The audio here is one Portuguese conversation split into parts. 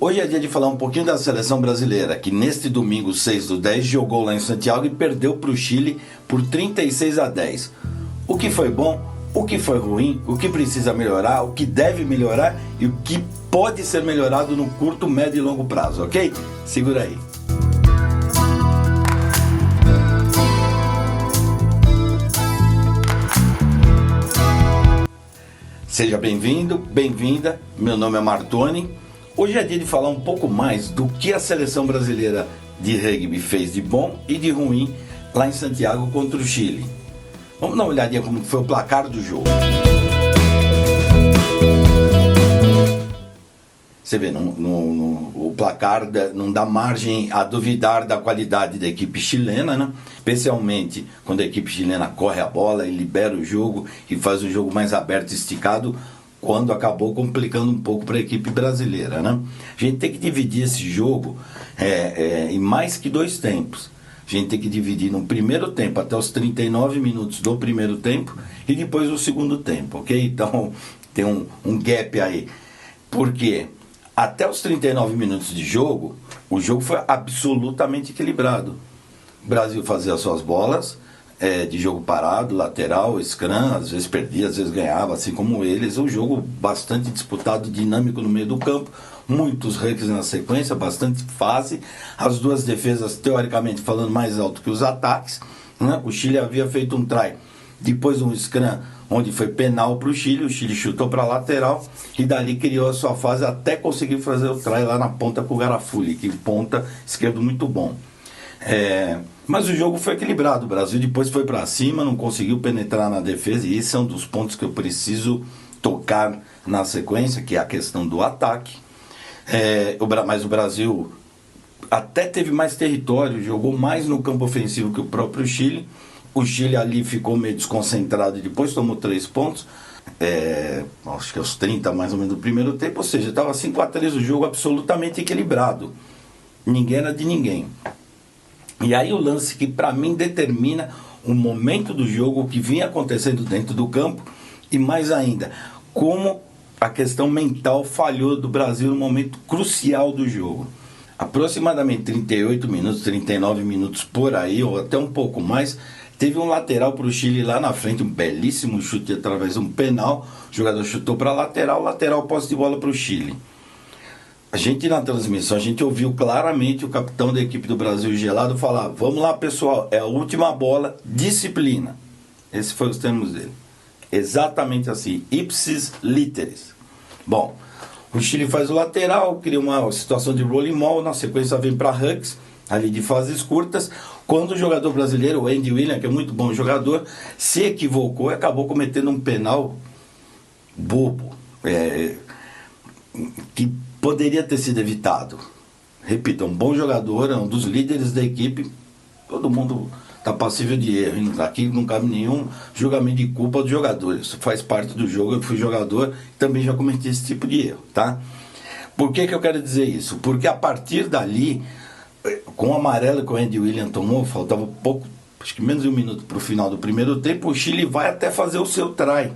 Hoje é dia de falar um pouquinho da seleção brasileira, que neste domingo 6/10 jogou lá em Santiago e perdeu para o Chile por 36-10. O que foi bom, o que foi ruim, o que precisa melhorar, o que deve melhorar e o que pode ser melhorado no curto, médio e longo prazo, ok? Segura aí. Seja bem-vindo, bem-vinda, meu nome é Martoni. Hoje é dia de falar um pouco mais do que a seleção brasileira de rugby fez de bom e de ruim lá em Santiago contra o Chile. Vamos dar uma olhadinha como foi o placar do jogo. Você vê, o placar não dá margem a duvidar da qualidade da equipe chilena, né? Especialmente quando a equipe chilena corre a bola e libera o jogo e faz um jogo mais aberto e esticado, quando acabou complicando um pouco para a equipe brasileira, né? A gente tem que dividir esse jogo em mais que dois tempos. A gente tem que dividir no primeiro tempo, até os 39 minutos do primeiro tempo, e depois o segundo tempo, ok? Então tem um gap aí. Por quê? Até os 39 minutos de jogo, o jogo foi absolutamente equilibrado. O Brasil fazia as suas bolas de jogo parado, lateral, scrum, às vezes perdia, às vezes ganhava, assim como eles. Um jogo bastante disputado, dinâmico no meio do campo, muitos hacks na sequência, bastante fase. As duas defesas, teoricamente, falando mais alto que os ataques, né? O Chile havia feito um try, depois um scrum, onde foi penal para o Chile chutou para a lateral e dali criou a sua fase até conseguir fazer o try lá na ponta com o Garafuli, que ponta esquerdo muito bom. Mas o jogo foi equilibrado, o Brasil depois foi para cima, não conseguiu penetrar na defesa, e esse é um dos pontos que eu preciso tocar na sequência, que é a questão do ataque. Mas o Brasil até teve mais território, jogou mais no campo ofensivo que o próprio Chile. O Chile ali ficou meio desconcentrado e depois tomou 3 pontos, acho que aos 30 mais ou menos do primeiro tempo, ou seja, estava 5-3 o jogo, absolutamente equilibrado, ninguém era de ninguém. E aí o lance que para mim determina o momento do jogo, o que vinha acontecendo dentro do campo, e mais ainda, como a questão mental falhou do Brasil no momento crucial do jogo. Aproximadamente 38 minutos, 39 minutos por aí, ou até um pouco mais, teve um lateral para o Chile lá na frente, um belíssimo chute através de um penal, o jogador chutou para a lateral, posse de bola para o Chile. A gente na transmissão, a gente ouviu claramente o capitão da equipe do Brasil gelado falar: vamos lá pessoal, é a última bola, disciplina. Esses foram os termos dele. Exatamente assim, ipsis literis. Bom, o Chile faz o lateral, cria uma situação de rolling maul, na sequência vem para hugs, ali de fases curtas, quando o jogador brasileiro, o Andy William, que é muito bom jogador, se equivocou e acabou cometendo um penal bobo, que poderia ter sido evitado. Repito, é um bom jogador, é um dos líderes da equipe, todo mundo está passível de erro, aqui não cabe nenhum julgamento de culpa dos jogadores, isso faz parte do jogo, eu fui jogador, também já cometi esse tipo de erro, tá? Por que eu quero dizer isso? Porque a partir dali, com o amarelo que o Andy William tomou, faltava pouco, acho que menos de um minuto para o final do primeiro tempo, o Chile vai até fazer o seu try.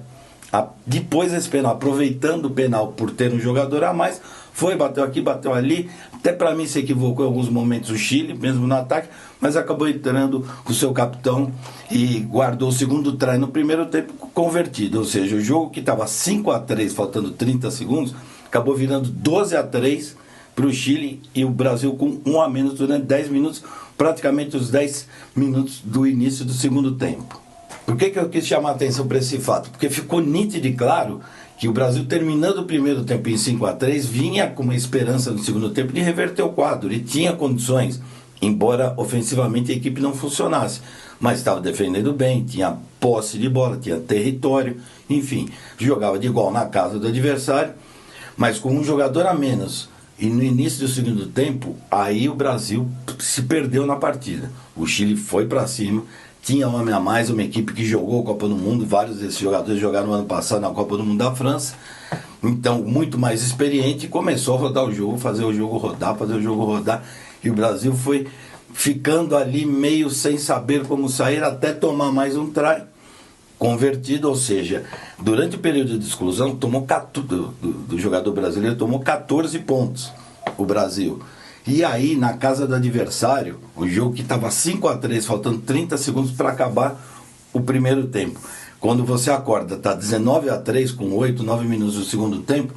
Depois desse penal, aproveitando o penal por ter um jogador a mais, foi, bateu aqui, bateu ali, até para mim se equivocou em alguns momentos o Chile, mesmo no ataque, mas acabou entrando com o seu capitão e guardou o segundo try no primeiro tempo convertido, ou seja, o jogo que estava 5-3, faltando 30 segundos, acabou virando 12-3 para o Chile, e o Brasil com 1 a menos durante 10 minutos, praticamente os 10 minutos do início do segundo tempo. Por que eu quis chamar a atenção para esse fato? Porque ficou nítido e claro que o Brasil, terminando o primeiro tempo em 5-3, vinha com uma esperança no segundo tempo de reverter o quadro, e tinha condições, embora ofensivamente a equipe não funcionasse, mas estava defendendo bem, tinha posse de bola, tinha território, enfim, jogava de igual na casa do adversário, mas com um jogador a menos. E no início do segundo tempo, aí o Brasil se perdeu na partida. O Chile foi para cima, tinha um homem a mais, uma equipe que jogou a Copa do Mundo, vários desses jogadores jogaram no ano passado na Copa do Mundo da França, então muito mais experiente, começou a rodar o jogo, fazer o jogo rodar, e o Brasil foi ficando ali meio sem saber como sair, até tomar mais um try convertido, ou seja, durante o período de exclusão, do jogador brasileiro, tomou 14 pontos. o Brasil. E aí, na casa do adversário, o jogo que estava 5-3, faltando 30 segundos para acabar o primeiro tempo. Quando você acorda, está 19-3, com 8, 9 minutos do segundo tempo,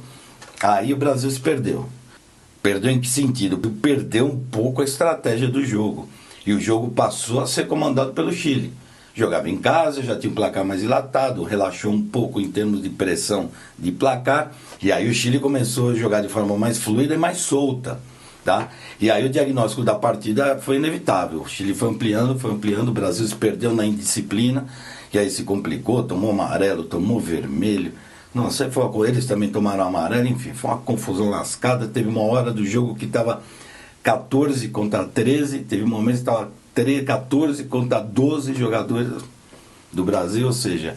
aí o Brasil se perdeu. Perdeu em que sentido? Perdeu um pouco a estratégia do jogo. E o jogo passou a ser comandado pelo Chile. Jogava em casa, já tinha um placar mais dilatado, relaxou um pouco em termos de pressão de placar. E aí o Chile começou a jogar de forma mais fluida e mais solta. Tá? E aí o diagnóstico da partida foi inevitável. O Chile foi ampliando, o Brasil se perdeu na indisciplina, e aí se complicou, tomou amarelo, tomou vermelho. Nossa, eles também tomaram amarelo, enfim, foi uma confusão lascada. Teve uma hora do jogo que estava 14-13, teve um momento que estava 14-12 jogadores do Brasil, ou seja,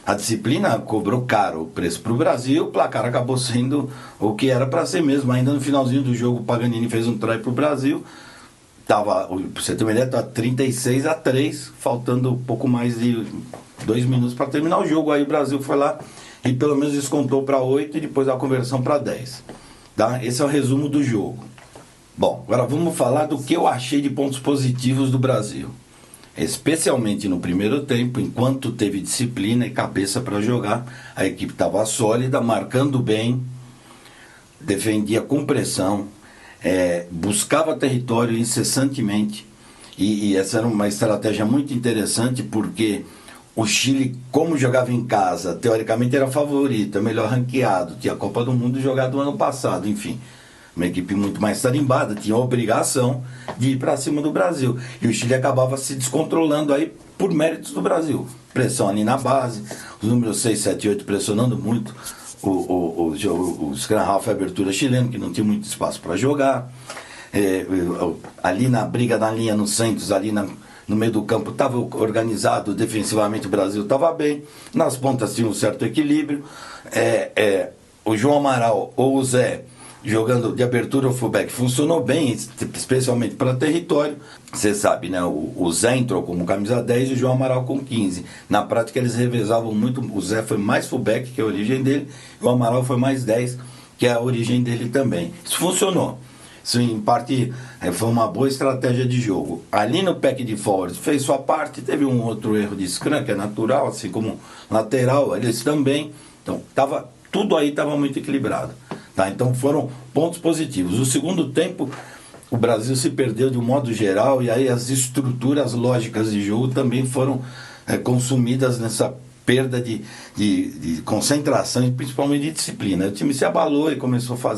a disciplina cobrou caro o preço para o Brasil, o placar acabou sendo o que era para ser mesmo. Ainda no finalzinho do jogo, o Paganini fez um try para o Brasil, para você ter uma ideia, estava 36-3, faltando pouco mais de 2 minutos para terminar o jogo. Aí o Brasil foi lá e pelo menos descontou para 8 e depois a conversão para 10. Tá? Esse é o resumo do jogo. Bom, agora vamos falar do que eu achei de pontos positivos do Brasil. Especialmente no primeiro tempo, enquanto teve disciplina e cabeça para jogar, a equipe estava sólida, marcando bem, defendia com pressão, buscava território incessantemente, e essa era uma estratégia muito interessante, porque o Chile, como jogava em casa, teoricamente era favorito, melhor ranqueado, tinha a Copa do Mundo jogado no ano passado, enfim. Uma equipe muito mais tarimbada, tinha a obrigação de ir para cima do Brasil. E o Chile acabava se descontrolando aí por méritos do Brasil. Pressão ali na base, os números 6, 7 e 8 pressionando muito o scrum half, a abertura chileno, que não tinha muito espaço para jogar. Ali na briga na linha no Santos, ali no meio do campo estava organizado, defensivamente o Brasil estava bem, nas pontas tinha um certo equilíbrio. O João Amaral ou o Zé jogando de abertura o fullback funcionou bem, especialmente para território. Você sabe, né? O Zé entrou como camisa 10 e o João Amaral com 15. Na prática eles revezavam muito. O Zé foi mais fullback, que é a origem dele, e o Amaral foi mais 10, que é a origem dele também. Isso funcionou. Isso em parte foi uma boa estratégia de jogo. Ali no pack de forwards fez sua parte, teve um outro erro de scrum, que é natural, assim como lateral, eles também. Então tudo aí estava muito equilibrado. Tá, então foram pontos positivos. O segundo tempo, o Brasil se perdeu de um modo geral, e aí as estruturas lógicas de jogo também foram consumidas nessa perda de concentração e principalmente de disciplina. O time se abalou e começou a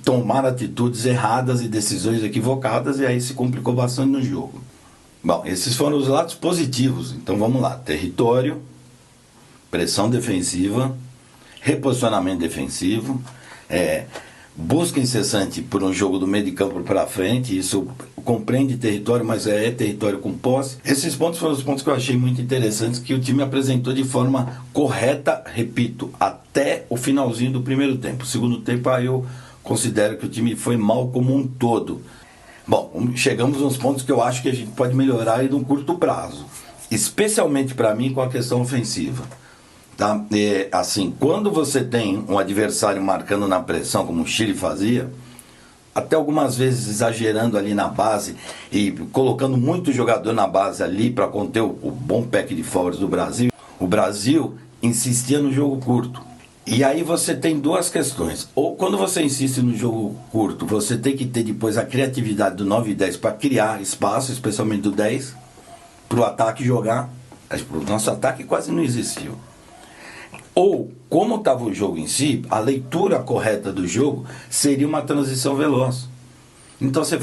tomar atitudes erradas e decisões equivocadas, e aí se complicou bastante no jogo. Bom, esses foram os lados positivos. Então vamos lá: território, pressão defensiva, reposicionamento defensivo, busca incessante por um jogo do meio de campo para frente. Isso compreende território, mas é território com posse. Esses pontos foram os pontos que eu achei muito interessantes, que o time apresentou de forma correta, repito, até o finalzinho do primeiro tempo. O segundo tempo, aí eu considero que o time foi mal como um todo. Bom, chegamos nos pontos que eu acho que a gente pode melhorar aí num curto prazo, especialmente para mim com a questão ofensiva. Tá? Assim, quando você tem um adversário marcando na pressão, como o Chile fazia, até algumas vezes exagerando ali na base e colocando muito jogador na base ali para conter o bom pack de forwards do Brasil, o Brasil insistia no jogo curto. E aí você tem duas questões: ou quando você insiste no jogo curto, você tem que ter depois a criatividade do 9 e 10 para criar espaço, especialmente do 10, para o ataque jogar. O nosso ataque quase não existiu. Ou, como estava o jogo em si, a leitura correta do jogo seria uma transição veloz. Então você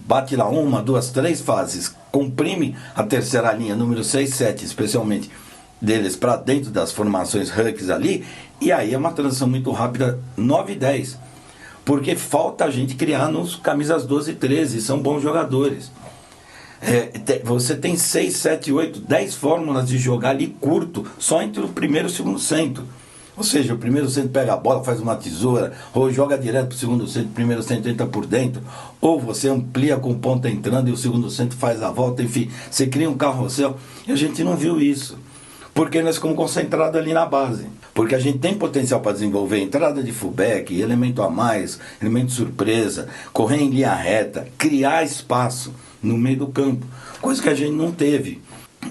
bate lá 1, 2, 3 fases, comprime a terceira linha, número 6, 7, especialmente deles para dentro das formações hucks ali, e aí é uma transição muito rápida, 9 e 10. Porque falta a gente criar nos camisas 12 e 13, são bons jogadores. Você tem 6, 7, 8, 10 fórmulas de jogar ali curto, só entre o primeiro e o segundo centro. Ou seja, o primeiro centro pega a bola, faz uma tesoura, ou joga direto para o segundo centro, o primeiro centro entra por dentro, ou você amplia com ponta entrando e o segundo centro faz a volta, enfim, você cria um carrossel. E a gente não viu isso. Porque nós ficamos concentrados ali na base. Porque a gente tem potencial para desenvolver entrada de fullback, elemento a mais, elemento surpresa, correr em linha reta, criar espaço no meio do campo. Coisa que a gente não teve.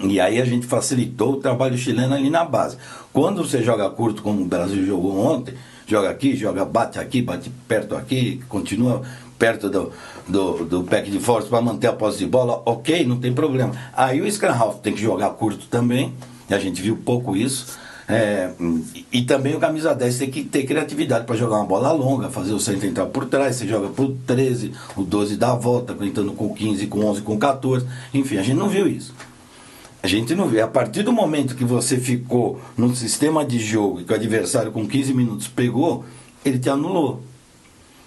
E aí a gente facilitou o trabalho chileno ali na base. Quando você joga curto, como o Brasil jogou ontem, joga aqui, bate aqui, bate perto aqui, continua perto do pack de força para manter a posse de bola, ok, não tem problema. Aí o Scrum Half tem que jogar curto também, e a gente viu pouco isso. E também o camisa 10 tem que ter criatividade para jogar uma bola longa, fazer o centro entrar por trás, você joga pro 13, o 12 dá a volta, entrando com 15, com 11, com 14. Enfim, a gente não viu isso. A gente não vê. A partir do momento que você ficou num sistema de jogo e que o adversário com 15 minutos pegou, ele te anulou.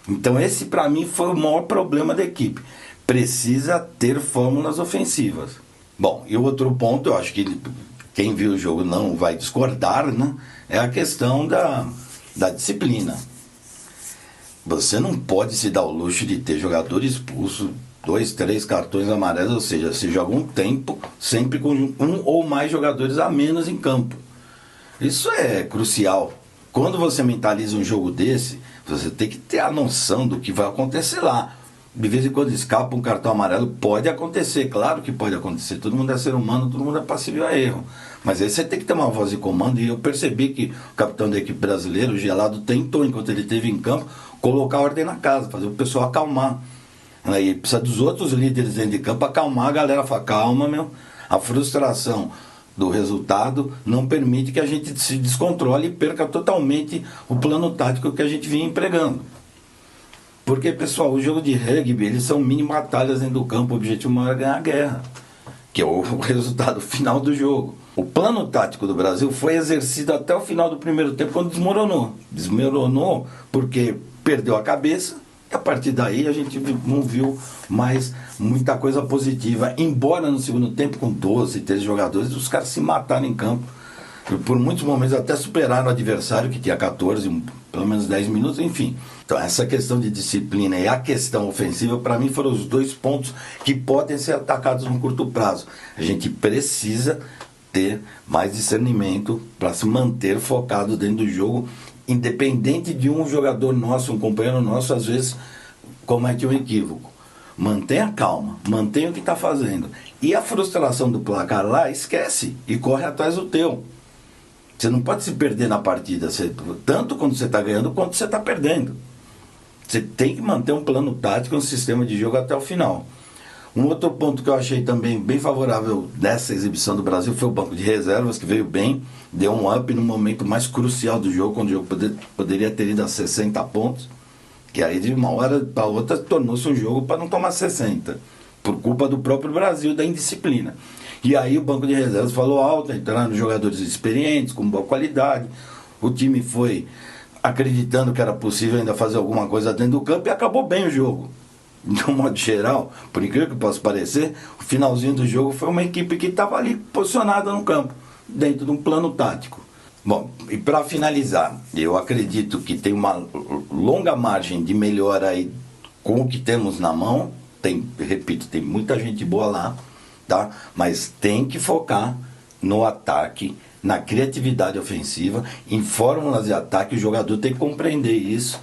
Então esse para mim foi o maior problema da equipe. Precisa ter fórmulas ofensivas. Bom, e o outro ponto, eu acho que quem viu o jogo não vai discordar, né? É a questão da disciplina. Você não pode se dar o luxo de ter jogador expulso, 2, 3 cartões amarelos, ou seja, você joga um tempo sempre com um ou mais jogadores a menos em campo. Isso é crucial. Quando você mentaliza um jogo desse, você tem que ter a noção do que vai acontecer lá. De vez em quando escapa um cartão amarelo, pode acontecer, claro que pode acontecer. Todo mundo é ser humano, todo mundo é passível a erro. Mas aí você tem que ter uma voz de comando, e eu percebi que o capitão da equipe brasileira, o Gelado, tentou, enquanto ele esteve em campo, colocar ordem na casa, fazer o pessoal acalmar. Aí precisa dos outros líderes dentro de campo acalmar a galera, falar, calma, meu, a frustração do resultado não permite que a gente se descontrole e perca totalmente o plano tático que a gente vinha empregando. Porque, pessoal, o jogo de rugby, eles são mini batalhas dentro do campo, o objetivo maior é ganhar a guerra, que é o resultado final do jogo. O plano tático do Brasil foi exercido até o final do primeiro tempo, quando desmoronou. Desmoronou porque perdeu a cabeça, e a partir daí a gente não viu mais muita coisa positiva. Embora no segundo tempo, com 12, 13 jogadores, os caras se mataram em campo. Por muitos momentos até superaram o adversário, que tinha 14, pelo menos 10 minutos, enfim. Então essa questão de disciplina e a questão ofensiva, para mim, foram os dois pontos que podem ser atacados no curto prazo. A gente precisa ter mais discernimento para se manter focado dentro do jogo, independente de um jogador nosso, um companheiro nosso, às vezes comete um equívoco. Mantenha calma, mantenha o que está fazendo. E a frustração do placar lá, esquece e corre atrás do teu. Você não pode se perder na partida, tanto quando você está ganhando quanto você está perdendo. Você tem que manter um plano tático, um sistema de jogo até o final. Um outro ponto que eu achei também bem favorável dessa exibição do Brasil foi o banco de reservas, que veio bem, deu um up no momento mais crucial do jogo, quando o jogo poderia ter ido a 60 pontos, que aí de uma hora para outra tornou-se um jogo para não tomar 60, por culpa do próprio Brasil, da indisciplina. E aí o banco de reservas falou alto, entraram jogadores experientes, com boa qualidade, o time foi acreditando que era possível ainda fazer alguma coisa dentro do campo e acabou bem o jogo. De um modo geral, por incrível que possa parecer, o finalzinho do jogo foi uma equipe que estava ali posicionada no campo, dentro de um plano tático. Bom, e para finalizar, eu acredito que tem uma longa margem de melhora aí com o que temos na mão. Repito, tem muita gente boa lá, tá? Mas tem que focar no ataque, na criatividade ofensiva, em fórmulas de ataque. O jogador tem que compreender isso.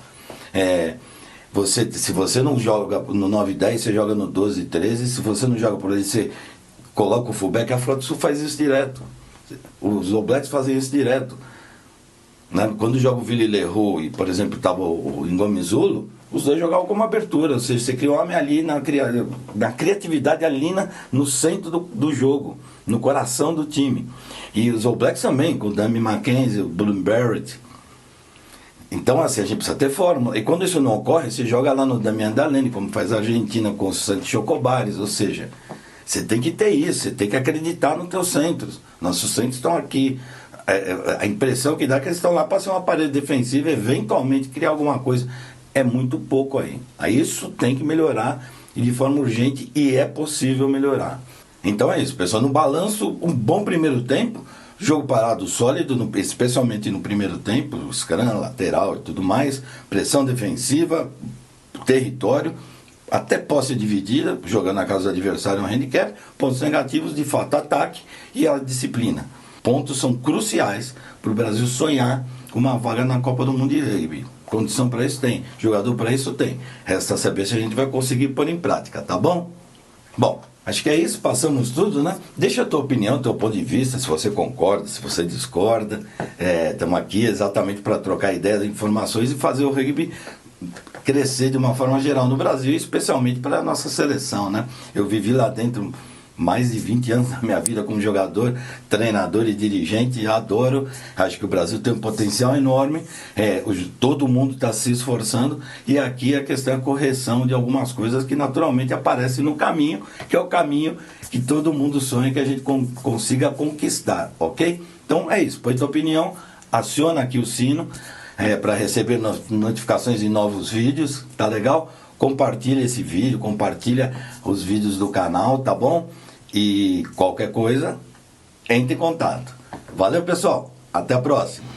Se você não joga no 9 e 10, você joga no 12 e 13. Se você não joga por aí, você coloca o fullback. A Frota Sul faz isso direto. Os All Blacks fazem isso direto. Né? Quando joga o Vili Leroux e, por exemplo, estava o Ngomizulo, os dois jogavam como abertura. Ou seja, você cria um homem ali na criatividade ali no centro do jogo, no coração do time. E os All Blacks também, com o Dami Mackenzie, o Bloomberry. Então, assim, a gente precisa ter fórmula. E quando isso não ocorre, você joga lá no Damian Dalene, como faz a Argentina com os Santos Chocobares. Ou seja, você tem que ter isso, você tem que acreditar nos teus centros. Nossos centros estão aqui. A impressão que dá é que eles estão lá para ser uma parede defensiva, eventualmente criar alguma coisa. É muito pouco aí. Aí isso tem que melhorar e de forma urgente, e é possível melhorar. Então é isso, pessoal. No balanço, um bom primeiro tempo. Jogo parado sólido, especialmente no primeiro tempo, scrum, lateral e tudo mais, pressão defensiva, território, até posse dividida, jogando na casa do adversário um handicap, pontos negativos, de fato, ataque e a disciplina. pontos são cruciais para o Brasil sonhar com uma vaga na Copa do Mundo de Rugby. Condição para isso tem, jogador para isso tem. Resta saber se a gente vai conseguir pôr em prática, tá bom? Bom, acho que é isso, passamos tudo, né? Deixa a tua opinião, teu ponto de vista, se você concorda, se você discorda. Estamos aqui exatamente para trocar ideias, informações e fazer o rugby crescer de uma forma geral no Brasil, especialmente para a nossa seleção, né? Eu vivi lá dentro mais de 20 anos da minha vida como jogador, treinador e dirigente, adoro. Acho que o Brasil tem um potencial enorme, todo mundo está se esforçando, e aqui a questão é a correção de algumas coisas que naturalmente aparecem no caminho, que é o caminho que todo mundo sonha que a gente consiga conquistar, ok? Então é isso, põe tua opinião, aciona aqui o sino para receber notificações de novos vídeos, tá legal? Compartilha esse vídeo, compartilha os vídeos do canal, tá bom? E qualquer coisa, entre em contato. Valeu, pessoal. Até a próxima.